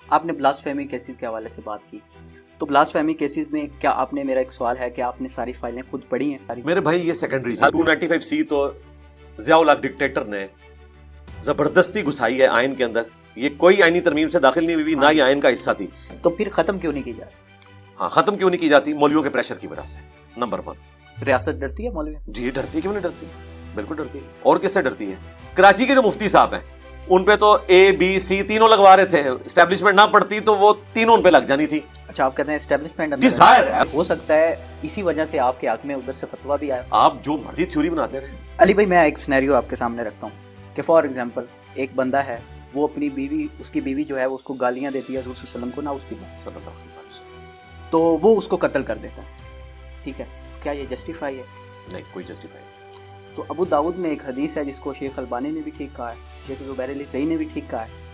آپ نے blasphemy cases کے حوالے سے بات کی، تو بلاسفیمی کیسز میں کیا آپ نے، میرا ایک سوال ہے کہ آپ نے ساری فائلیں خود پڑھی ہیں؟ میرے بھائی یہ سیکنڈری 295C تو ضیاء الحق ڈکٹیٹر نے زبردستی گھسائی ہے آئین کے اندر. یہ کوئی آئینی ترمیم سے داخل نہیں ہوئی، نہ یہ آئین کا حصہ تھی. تو پھر ختم کیوں نہیں کی جاتی؟ ہاں ختم کیوں نہیں کی جاتی؟ مولویوں کے پریشر کی وجہ سے. نمبر 1 ریاست ڈرتی ہے مولوی؟ جی ڈرتی ہے، کیوں نہیں ڈرتی؟ بالکل ڈرتی ہے. اور کس سے ڈرتی ہے؟ کراچی کے جو مفتی صاحب ہیں ان پہ تو A B C تینوں لگوا رہے تھے. اسٹیبلشمنٹ نہ پڑتی تو وہ تینوں ان پہ لگ جانی تھی. اچھا، آپ کہتے ہیں اسٹیبلشمنٹ جی ظاہر ہے. ہو سکتا ہے اسی وجہ سے آپ کے حق میں ادھر سے فتویٰ بھی آیا. آپ جو مرضی تھیوری بناتے رہے. علی بھائی میں ایک سینیریو آپ کے سامنے رکھتا ہوں کہ فار ایگزامپل ایک بندہ ہے، وہ اپنی بیوی، اس کی بیوی جو ہے وہ اس کو گالیاں دیتی ہے حضور صلی اللہ علیہ وسلم کو، نہ اس کی صلی اللہ علیہ وسلم، تو وہ اس کو قتل کر دیتا ہے. ٹھیک ہے، کیا یہ جسٹیفائی ہے؟ نہیں، کوئی جسٹیفائی. تو ابو داؤد میں ایک حدیث ہے جس کو شیخ البانی نے بھی ٹھیک کہا ہے، شیخ زبیر علی صحیح نے بھی ٹھیک کہا ہے،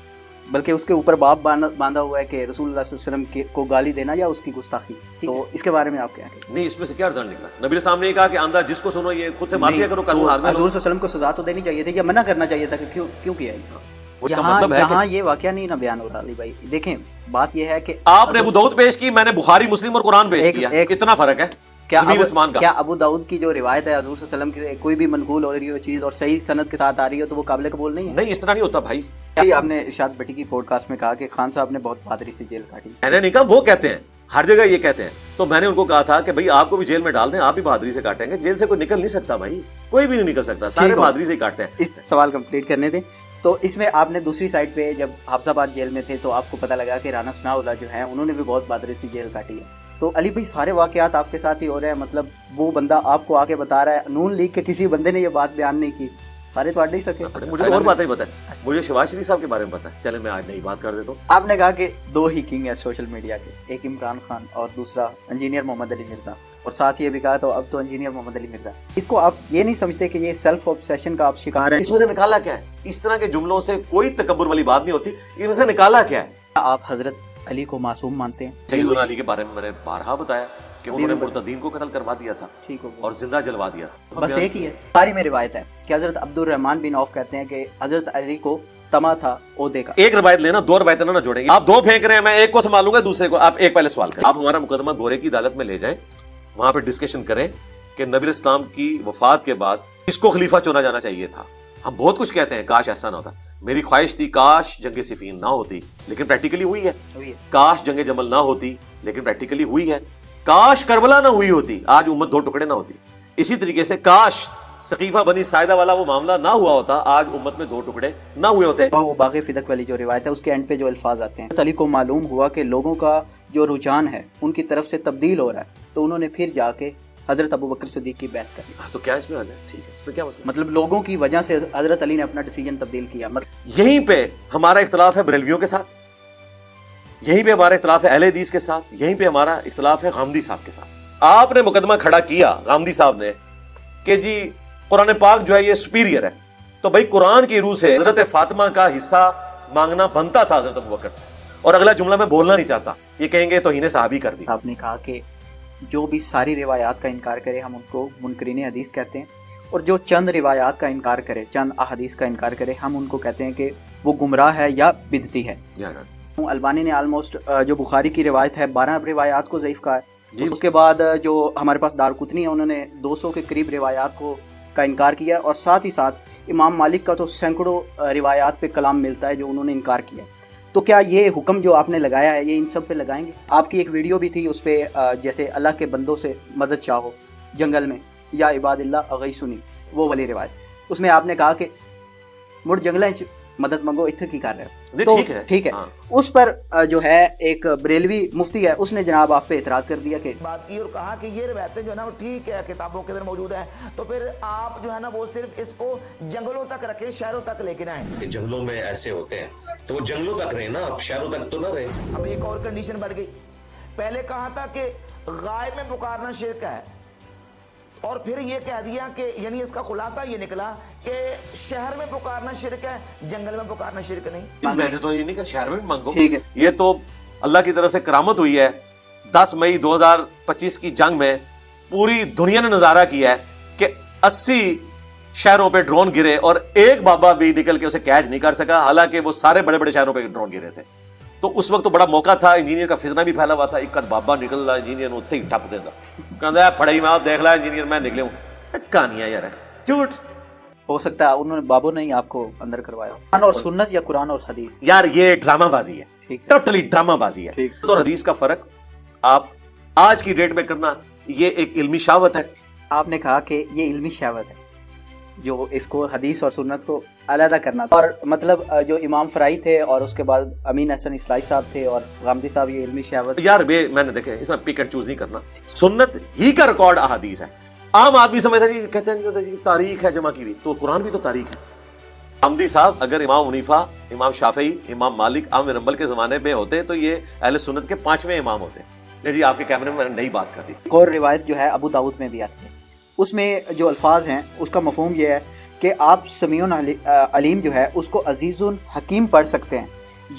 بلکہ اس کے اوپر باب باندھا ہوا ہے کہ رسول اللہ صلی اللہ علیہ وسلم کو گالی دینا یا اس کی گستاخی. تو اس کے بارے میں آپ کیا کہیں؟ نہیں، اس میں سے کیا رزلٹ نکلا؟ نبی اسلام نے کہا کہ آندھا جس کو سنو یہ خود سے معافیا کرو، قانون ہاتھ میں. حضور صلی اللہ علیہ وسلم کو سزا تو دینی چاہیے تھی یا منع کرنا چاہیے تھا کہ کیوں کیا ہے؟ جہاں یہ واقعہ نہیں نہ بیان ہو رہا. علی بھائی دیکھیں، بات یہ ہے کہ آپ نے ابو داؤد پیش کی، میں نے بخاری مسلم اور قرآن پیش کیا. کتنا فرق ہے زمین آسمان کا. کیا ابو داؤد کی جو روایت ہے حضور صلی اللہ علیہ وسلم کی کوئی بھی منقول ہو رہی ہو چیز اور صحیح سند کے ساتھ آ رہی ہو تو وہ قابل قبول نہیں ہے؟ نہیں، اس طرح نہیں ہوتا بھائی. آپ نے ارشاد بٹی کی پوڈ کاسٹ میں کہا کہ خان صاحب نے بہت بہادری سے جیل کاٹی. میں نے نہیں کہا، وہ کہتے ہیں ہر جگہ یہ کہتے ہیں. تو میں نے ان کو کہا تھا کہ بھائی آپ کو بھی جیل میں ڈال دیں، آپ بھی بہادری سے کاٹیں گے. جیل سے کوئی نکل نہیں سکتا بھائی، کوئی بھی نہیں نکل سکتا، سارے بہادری سے ہی کاٹتے ہیں. اس سوال کمپلیٹ کرنے دیں. تو اس میں آپ نے دوسری سائڈ پہ جب حافظ آباد جیل میں تھے تو آپ کو پتہ لگا کہ رانا ثناء اللہ جو ہیں انہوں نے بھی بہت بہادری سے جیل کاٹی ہے. تو علی بھائی سارے واقعات آپ کے ساتھ ہی ہو رہے ہیں، مطلب وہ بندہ آپ کو آ کے بتا رہا ہے، نون لیگ کے کسی بندے نے یہ بات بیان نہیں کی، سارے تو اڈ ہی سکے. مجھے اور باتیں پتہ ہے، مجھے شہباز شریف صاحب کے بارے میں پتہ ہے. چلے میں آج نئی بات کر دیتا ہوں. آپ نے کہا کہ دو ہی کنگ ہیں سوشل میڈیا کے، ایک عمران خان اور دوسرا انجینئر محمد علی مرزا، اور ساتھ یہ بھی کہا تو اب تو انجینئر محمد علی مرزا. اس کو آپ یہ نہیں سمجھتے کہ یہ سیلف اوبسیشن کا آپ شکار ہیں؟ اس میں سے نکالا کیا ہے؟ اس طرح کے جملوں سے کوئی تکبر والی بات نہیں ہوتی. اس میں سے نکالا کیا ہے؟ آپ حضرت علی کو معصوم مانتے ہیں؟ سیدنا علی کے بارے میں میں نے بارہا بتایا کہ انہوں نے مرتدین کو قتل کروا دیا تھا اور زندہ جلوا دیا تھا. بس ایک ہی ہے. بخاری میں روایت ہے کہ حضرت عبد الرحمن بن عوف کہتے ہیں کہ حضرت علی کو تما تھا عہدے کا. ایک روایت لینا، دو روایتیں نہ جوڑیں گے. آپ دو پھینک رہے ہیں، میں ایک کو سنبھالوں گا دوسرے کو. آپ ایک پہلے سوال کریں. آپ ہمارا مقدمہ گورے کی عدالت میں لے جائیں، وہاں پہ ڈسکشن کریں کہ نبی اسلام کی وفات کے بعد کس کو خلیفہ چنا جانا چاہیے تھا. ہم بہت کچھ کہتے ہیں، کاش ایسا نہ ہوتا. میری خواہش تھی کاش جنگ صفین نہ ہوتی، لیکن پریکٹیکلی ہوئی ہے. کاش جنگ جمل نہ ہوتی، لیکن پریکٹیکلی ہوئی ہے. کاش کربلا نہ ہوئی ہوتی، آج امت دو ٹکڑے نہ ہوتی. اسی طریقے سے کاش سقیفہ بنی ساعدہ والا وہ معاملہ نہ ہوا ہوتا، آج امت میں دو ٹکڑے نہ ہوئے ہوتے. وہ باغ فدق والی جو روایت ہے اس کے اینڈ پہ جو الفاظ آتے ہیں، علی کو معلوم ہوا کہ لوگوں کا جو رجحان ہے ان کی طرف سے تبدیل ہو رہا ہے، تو انہوں نے پھر جا کے حضرت ابو بکر صدیق کی بیعت کر لی. تو کیا اس میں آ جائے؟ ٹھیک ہے، اس میں کیا مسئلہ؟ مطلب لوگوں کی وجہ سے حضرت علی نے اپنا ڈیسیجن تبدیل کیا. یہیں پہ ہمارا اختلاف ہے بریلویوں کے ساتھ، یہیں پہ ہمارا اختلاف ہے اہل حدیث کے ساتھ، یہیں پہ ہمارا اختلاف ہے غامدی صاحب کے ساتھ. آپ نے مقدمہ کھڑا کیا غامدی صاحب نے کہ جی قرآن پاک جو ہے یہ سپیریئر ہے، تو بھائی قرآن کی روح سے حضرت فاطمہ کا حصہ مانگنا بنتا تھا حضرت ابو بکر سے. اور اگلا جملہ میں بولنا نہیں چاہتا، یہ کہیں گے توہین صحابی کر دی. آپ نے کہا کہ جو بھی ساری روایات کا انکار کرے ہم ان کو منکرین حدیث کہتے ہیں، اور جو چند روایات کا انکار کرے، چند احادیث کا انکار کرے، ہم ان کو کہتے ہیں کہ وہ گمراہ ہے یا بدعتی ہے. البانی نے آلموسٹ جو بخاری کی روایت ہے 12 روایات کو ضعیف کہا ہے. اس کے بعد جو ہمارے پاس دارقطنی ہے انہوں نے 200 کے قریب روایات کو کا انکار کیا، اور ساتھ ہی ساتھ امام مالک کا تو سینکڑوں روایات پہ کلام ملتا ہے جو انہوں نے انکار کیا. تو کیا یہ حکم جو آپ نے لگایا ہے یہ ان سب پہ لگائیں گے؟ آپ کی ایک ویڈیو بھی تھی اس پہ جیسے اللہ کے بندوں سے مدد چاہو جنگل میں، یا عباد اللہ اغیثنی، وہ والی روایت، اس میں آپ نے کہا کہ مڑ جنگلیں مدد منگو اتھے کی کر رہے ہو. ٹھیک ہے. اس پر جو ہے ایک بریلوی مفتی ہے، اس نے جناب آپ پہ اعتراض کر دیا کہ بات کی اور کہا کہ یہ روایتیں جو ہے نا وہ ٹھیک ہے کتابوں کے اندر موجود ہے، تو پھر آپ جو ہے نا وہ صرف اس کو جنگلوں تک رکھیں، شہروں تک لے کے نہ آئیں. کہ جنگلوں میں ایسے ہوتے ہیں تو وہ جنگلوں تک رہے نا، شہروں تک تو نہ رہے. اب ایک اور کنڈیشن بڑھ گئی. پہلے کہا تھا کہ غائب میں پکارنا شرک ہے، اور پھر یہ کہہ دیا کہ یعنی اس کا خلاصہ یہ نکلا کہ شہر میں پکارنا شرک ہے، جنگل میں پکارنا شرک نہیں. میں نے تو یہ نہیں کہا شہر میں مانگو. ٹھیک ہے، یہ تو اللہ کی طرف سے کرامت ہوئی ہے. 10 مئی 2025 کی جنگ میں پوری دنیا نے نظارہ کیا ہے کہ 80 شہروں پہ ڈرون گرے اور ایک بابا بھی نکل کے اسے کیچ نہیں کر سکا، حالانکہ وہ سارے بڑے بڑے شہروں پہ ڈرون گرے تھے. تو اس وقت تو بڑا موقع تھا, انجینئر کا فتنہ بھی پھیلا ہوا تھا, ایک کد بابا نکل رہا انجینئر اتنے ہی ٹپ دینا, کہتا ہے پڑھائی میں دیکھ لا انجینئر میں نکلے ہوں. کہانیاں یار جھوٹ. ہو سکتا ہے انہوں نے بابو نے ہی آپ کو اندر کروایا, قرآن اور سنت یا قرآن اور حدیث. یار یہ ڈرامہ بازی ہے, ٹھیک ہے, ٹوٹلی ڈرامہ بازی ہے. ٹھیک. تو حدیث کا فرق آپ آج کی ڈیٹ میں کرنا یہ ایک علمی شہوت ہے. آپ نے کہا کہ یہ علمی شہوت ہے, جو اس کو حدیث اور سنت کو علیحدہ کرنا تھا, اور مطلب جو امام فرائی تھے اور اس کے بعد امین حسن اصلاحی صاحب تھے اور غامدی صاحب, یہ علمی شہوت. یار میں نے دیکھے اس میں پک اینڈ چوز نہیں کرنا, سنت ہی کا ریکارڈ احادیث ہے. عام آدمی سمجھتا ہے کہتے ہیں تاریخ ہے جمع کی ہوئی, تو قرآن بھی تو تاریخ ہے. غامدی صاحب اگر امام حنیفہ, امام شافعی, امام مالک, احمد بن حنبل کے زمانے میں ہوتے تو یہ اہل سنت کے 5ویں امام ہوتے. جی آپ کے کیمرے میں نئی بات کر دی. ایک اور روایت جو ہے ابو داؤد میں بھی آتی ہے, اس میں جو الفاظ ہیں اس کا مفہوم یہ ہے کہ آپ سمیع علیم جو ہے اس کو عزیز حکیم پڑھ سکتے ہیں,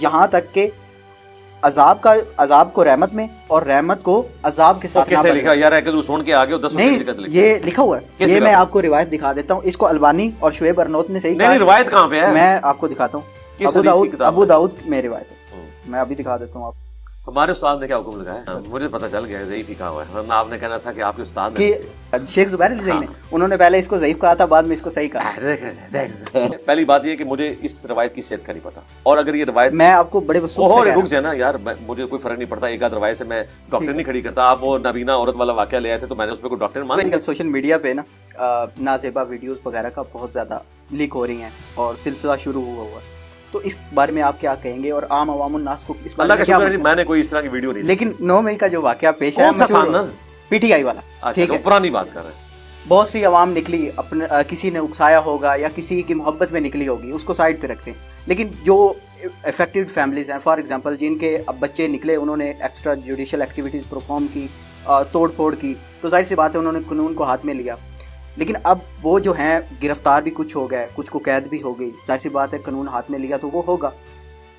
یہاں تک کہ عذاب کو رحمت میں اور رحمت کو عذاب کے ساتھ. کیسے لکھا یار ہے کہ تو سن کے آگے 10 نہیں, یہ لکھا ہوا ہے, یہ میں آپ کو روایت دکھا دیتا ہوں. اس کو البانی اور شعیب ارنوت نے صحیح کہا. نہیں روایت کہاں پہ ہے, میں آپ کو دکھاتا ہوں. ابو داؤد میں روایت ہے, میں ابھی دکھا دیتا ہوں آپ. ہمارے استاد نے کیا حکم لگایا, مجھے پتا چل گیا ضعیف ہی کہا ہوا ہے, ورنہ آپ نے کہنا تھا کہ آپ کے استاد کہ شیخ زبیر علی زئی نے, انہوں نے پہلے اس کو ضعیف کہا تھا, بعد میں اس کو صحیح کہا. پہلی بات یہ کہ مجھے اس روایت کی صحت کا نہیں پتا, اور اگر یہ روایت میں آپ کو بڑے وسوخ سے رک جائے نا یار, مجھے کوئی فرق نہیں پڑتا, ایک آدھ روایت سے میں ڈاکٹر نہیں کھڑی کرتا. آپ وہ نابینا عورت والا واقعہ لے آئے تھے تو میں نے اس پہ کوئی ڈاکٹر مان لیا. سوشل میڈیا پہ نا نازیبا ویڈیوز وغیرہ کا بہت زیادہ لیک ہو رہی ہیں اور سلسلہ شروع ہوا, تو اس بارے میں آپ کیا کہیں گے, اور عام عوام الناس کو اس اللہ کا شکر ہے میں نے کوئی اس طرح کی ویڈیو نہیں. لیکن 9 مئی کا جو واقعہ پیش آیا پی ٹی آئی والا, ٹھیک ہے, پرانی بات کر رہے ہیں, بہت سی عوام نکلی, اپنے کسی نے اکسایا ہوگا یا کسی کی محبت میں نکلی ہوگی, اس کو سائڈ پہ رکھتے ہیں. لیکن جو افیکٹڈ فیملیز ہیں, فار ایگزامپل جن کے اب بچے نکلے, انہوں نے ایکسٹرا جوڈیشل ایکٹیویٹیز پرفارم کی, توڑ پھوڑ کی, تو ظاہر سی بات ہے انہوں نے قانون کو ہاتھ میں لیا. لیکن اب وہ جو ہیں گرفتار بھی کچھ ہو گئے, کچھ کو قید بھی ہو گئی, ظاہر سی بات ہے قانون ہاتھ میں لیا تو وہ ہوگا.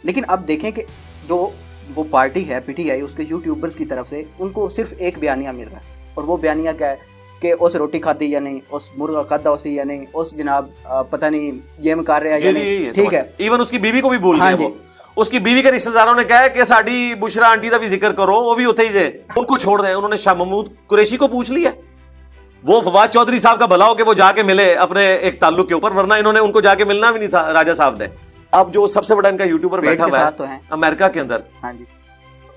لیکن اب دیکھیں کہ جو وہ پارٹی ہے پی ٹی آئی, اس کے یوٹیوبرز کی طرف سے ان کو صرف ایک بیانیہ مل رہا ہے, اور وہ بیانیہ کیا ہے کہ اس روٹی کھاتی یا نہیں, اس مرغا کھاتا اسی یا نہیں, اس جناب پتہ نہیں یہ کر رہے ہیں یا نہیں, ٹھیک ہے. ایون اس کی بیوی کو بھی بول گئے, وہ اس کی بیوی کے رشتہ داروں نے کہا کہ ساڈی بشرا آنٹی کا بھی ذکر کرو, وہ بھی اتنے ہی جے, ان کو چھوڑ دیں. انہوں نے شاہ محمود قریشی کو پوچھ لیا, وہ فواد چودھری صاحب کا بھلا ہو کہ وہ جا کے ملے اپنے ایک تعلق کے اوپر, ورنہ انہوں نے ان کو جا کے ملنا بھی نہیں تھا راجہ صاحب نے. اب جو سب سے بڑا ان کا یوٹیوبر بیٹھا ہوا ہے امریکہ کے اندر,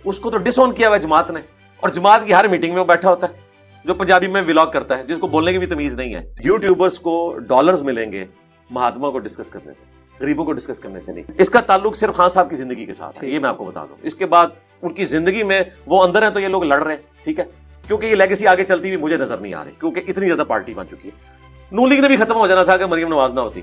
اس کو تو ڈس آن کیا ہوا ہے جماعت نے, اور جماعت کی ہر میٹنگ میں وہ بیٹھا ہوتا ہے, جو پنجابی میں ولاگ کرتا ہے, جس کو بولنے کی بھی تمیز نہیں ہے. یوٹیوبرز کو ڈالرز ملیں گے مہاتما کو ڈسکس کرنے سے, غریبوں کو ڈسکس کرنے سے نہیں. اس کا تعلق صرف خان صاحب کی زندگی کے ساتھ ہے, یہ میں آپ کو بتا دوں. اس کے بعد ان کی زندگی میں وہ اندر ہیں تو یہ لوگ لڑ رہے ہیں, ٹھیک ہے, کیونکہ یہ لیگیسی آگے چلتی ہوئی مجھے نظر نہیں آ رہی, کیونکہ اتنی زیادہ پارٹی بن چکی ہے. نون لیگ نے بھی ختم ہو جانا تھا کہ مریم نواز نہ ہوتی.